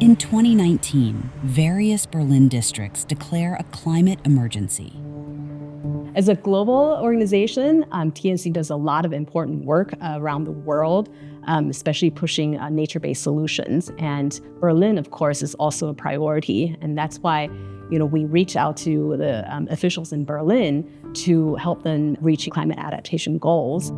In 2019, various Berlin districts declare a climate emergency. As a global organization, TNC does a lot of important work around the world, especially pushing nature-based solutions. And Berlin, of course, is also a priority. And that's why we reach out to the officials in Berlin to help them reach climate adaptation goals.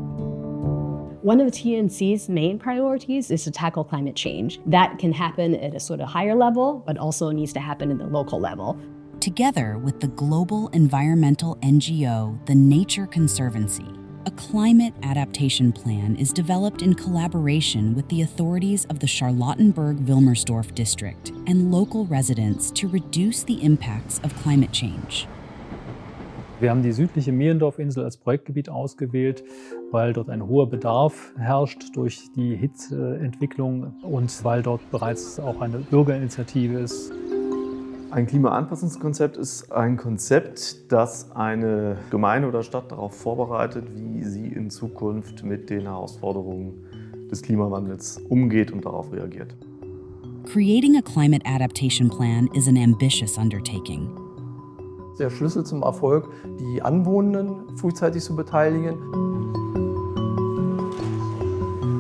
One of TNC's main priorities is to tackle climate change. That can happen at a sort of higher level, but also needs to happen in the local level. Together with the global environmental NGO, the Nature Conservancy, a climate adaptation plan is developed in collaboration with the authorities of the Charlottenburg-Wilmersdorf district and local residents to reduce the impacts of climate change. Wir haben die südliche Mehrendorf-Insel als Projektgebiet ausgewählt, weil dort ein hoher Bedarf herrscht durch die Hitzeentwicklung und weil dort bereits auch eine Bürgerinitiative ist. Ein Klimaanpassungskonzept ist ein Konzept, das eine Gemeinde oder Stadt darauf vorbereitet, wie sie in Zukunft mit den Herausforderungen des Klimawandels umgeht und darauf reagiert. Creating a climate adaptation plan is an ambitious undertaking. Der Schlüssel zum Erfolg, die Anwohnenden frühzeitig zu beteiligen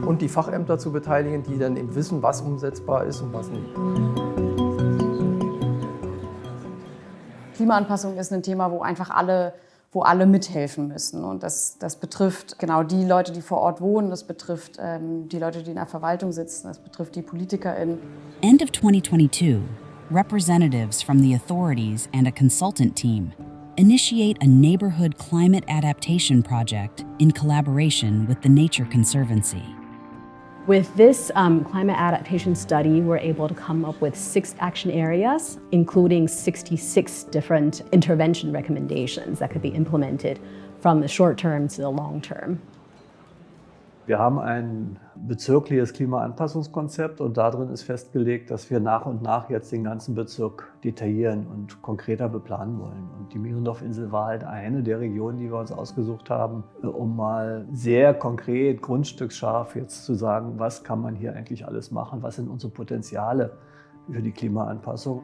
und die Fachämter zu beteiligen, die dann eben wissen, was umsetzbar ist und was nicht. Klimaanpassung ist ein Thema, wo einfach alle mithelfen müssen. Und das betrifft genau die Leute, die vor Ort wohnen, das betrifft die Leute, die in der Verwaltung sitzen, das betrifft die PolitikerInnen. End of 2022, representatives from the authorities and a consultant team initiate a neighborhood climate adaptation project in collaboration with the Nature Conservancy. With this climate adaptation study, we're able to come up with 6 action areas, including 66 different intervention recommendations that could be implemented from the short term to the long term. Wir haben ein bezirkliches Klimaanpassungskonzept und darin ist festgelegt, dass wir nach und nach jetzt den ganzen Bezirk detaillieren und konkreter beplanen wollen. Und die Mehrendorf-Insel war halt eine der Regionen, die wir uns ausgesucht haben, um mal sehr konkret, grundstücksscharf jetzt zu sagen, was kann man hier eigentlich alles machen, was sind unsere Potenziale für die Klimaanpassung.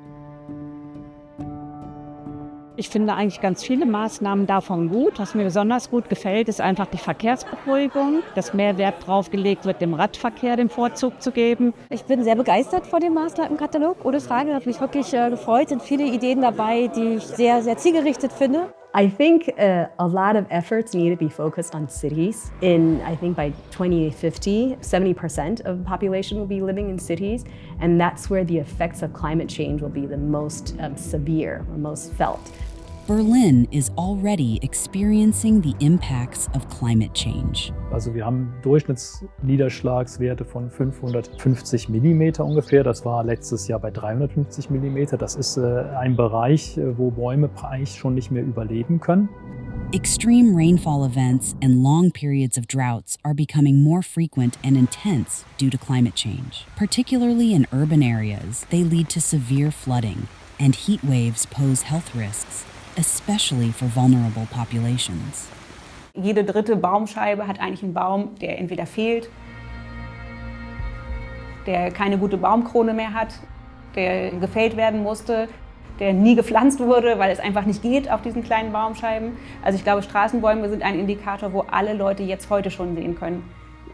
Ich finde eigentlich ganz viele Maßnahmen davon gut. Was mir besonders gut gefällt, ist einfach die Verkehrsberuhigung, dass mehr Wert drauf gelegt wird, dem Radverkehr den Vorzug zu geben. Ich bin sehr begeistert von dem Maßnahmenkatalog. Ohne Frage, hat mich wirklich gefreut. Es sind viele Ideen dabei, die ich sehr, sehr zielgerichtet finde. I think a lot of efforts need to be focused on cities. I think by 2050, 70% of the population will be living in cities, and that's where the effects of climate change will be the most severe or most felt. Berlin is already experiencing the impacts of climate change. Also wir haben Durchschnittsniederschlagswerte von 550 mm ungefähr. Das war letztes Jahr bei 350 mm. Das ist ein Bereich, wo Bäume eigentlich schon nicht mehr überleben können. Extreme rainfall events and long periods of droughts are becoming more frequent and intense due to climate change. Particularly in urban areas, they lead to severe flooding, and heat waves pose health risks, especially for vulnerable populations. Jede dritte Baumscheibe hat eigentlich einen Baum, der entweder fehlt, der keine gute Baumkrone mehr hat, der gefällt werden musste, der nie gepflanzt wurde, weil es einfach nicht geht auf diesen kleinen Baumscheiben. Also ich glaube, Straßenbäume sind ein Indikator, wo alle Leute jetzt heute schon sehen können.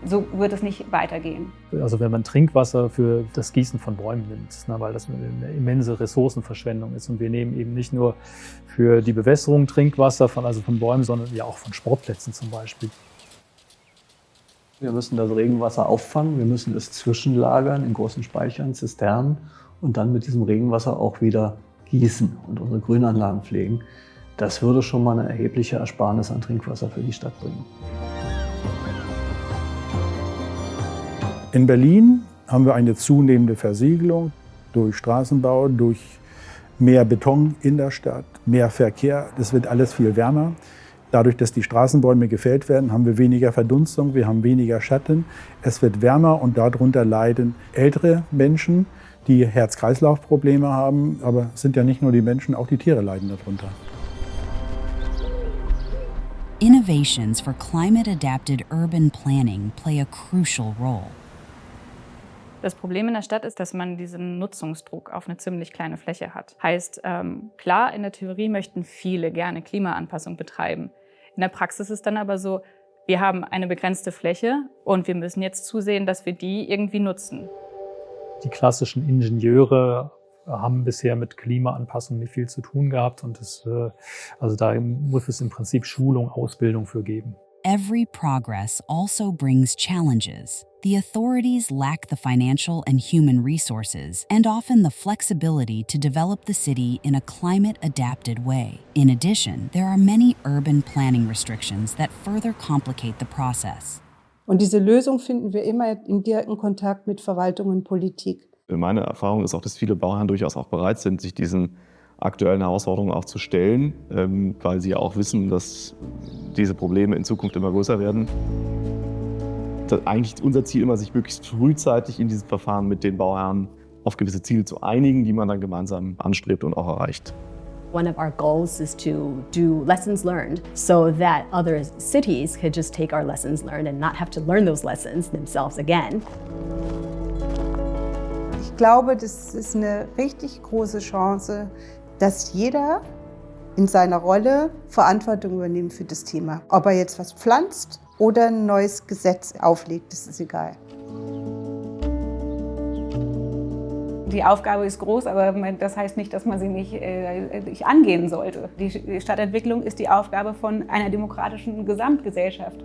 So wird es nicht weitergehen. Also wenn man Trinkwasser für das Gießen von Bäumen nimmt, weil das eine immense Ressourcenverschwendung ist. Und wir nehmen eben nicht nur für die Bewässerung Trinkwasser von Bäumen, sondern ja auch von Sportplätzen zum Beispiel. Wir müssen das Regenwasser auffangen, wir müssen es zwischenlagern in großen Speichern, Zisternen und dann mit diesem Regenwasser auch wieder gießen und unsere Grünanlagen pflegen. Das würde schon mal eine erhebliche Ersparnis an Trinkwasser für die Stadt bringen. In Berlin haben wir eine zunehmende Versiegelung durch Straßenbau, durch mehr Beton in der Stadt, mehr Verkehr. Das wird alles viel wärmer. Dadurch, dass die Straßenbäume gefällt werden, haben wir weniger Verdunstung, wir haben weniger Schatten. Es wird wärmer und darunter leiden ältere Menschen, die Herz-Kreislauf-Probleme haben. Aber es sind ja nicht nur die Menschen, auch die Tiere leiden darunter. Innovations for climate-adapted urban planning play a crucial role. Das Problem in der Stadt ist, dass man diesen Nutzungsdruck auf eine ziemlich kleine Fläche hat. Heißt, klar, in der Theorie möchten viele gerne Klimaanpassung betreiben. In der Praxis ist dann aber so, wir haben eine begrenzte Fläche und wir müssen jetzt zusehen, dass wir die irgendwie nutzen. Die klassischen Ingenieure haben bisher mit Klimaanpassung nicht viel zu tun gehabt und also da muss es im Prinzip Schulung, Ausbildung für geben. Every progress also brings challenges. The authorities lack the financial and human resources and often the flexibility to develop the city in a climate-adapted way. In addition, there are many urban planning restrictions that further complicate the process. Und diese Lösung finden wir immer im direkten Kontakt mit Verwaltung und Politik. Meine Erfahrung ist auch, dass viele Bauherren durchaus auch bereit sind, sich diesen aktuellen Herausforderungen auch zu stellen, weil sie auch wissen, dass diese Probleme in Zukunft immer größer werden. Eigentlich ist unser Ziel immer, sich möglichst frühzeitig in diesem Verfahren mit den Bauherren auf gewisse Ziele zu einigen, die man dann gemeinsam anstrebt und auch erreicht. One of our goals is to do lessons learned so that other cities could just take our lessons learned and not have to learn those lessons themselves again. Ich glaube, das ist eine richtig große Chance, dass jeder in seiner Rolle Verantwortung übernimmt für das Thema. Ob er jetzt was pflanzt oder ein neues Gesetz auflegt, das ist egal. Die Aufgabe ist groß, aber das heißt nicht, dass man sie nicht angehen sollte. Die Stadtentwicklung ist die Aufgabe von einer demokratischen Gesamtgesellschaft.